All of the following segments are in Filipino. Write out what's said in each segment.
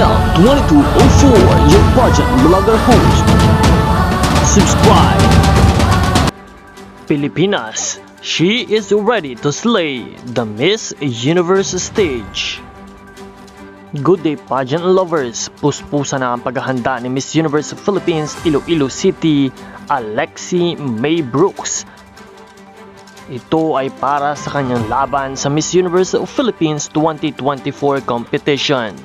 Mel 2204, your pageant blogger host. Subscribe. Pilipinas, she is ready to slay the Miss Universe stage. Good day pageant lovers, puspusa na ang paghahanda ni Miss Universe Philippines Iloilo City, Alexi May Brooks. Ito ay para sa kanyang laban sa Miss Universe Philippines 2024 competition.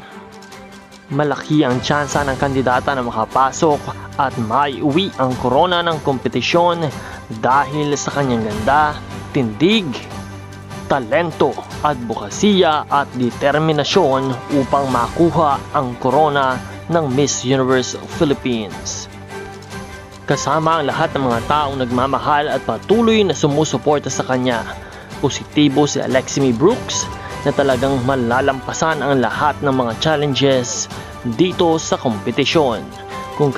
Malaki ang tsansa ng kandidata na makapasok at maiuwi ang korona ng kompetisyon dahil sa kanyang ganda, tindig, talento, advokasya at determinasyon upang makuha ang korona ng Miss Universe Philippines. Kasama ang lahat ng mga taong nagmamahal at patuloy na sumusuporta sa kanya. Positibo si Alexi May Brooks na talagang malalampasan ang lahat ng mga challenges dito sa kompetisyon. Kung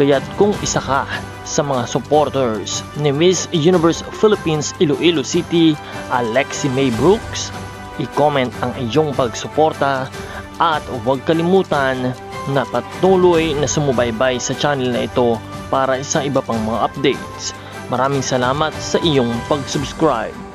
isa ka sa mga supporters ni Miss Universe Philippines Iloilo City, Alexi May Brooks, i-comment ang iyong pagsuporta at huwag kalimutan na patuloy na sumubaybay sa channel na ito para sa iba pang mga updates. Maraming salamat sa iyong pag-subscribe.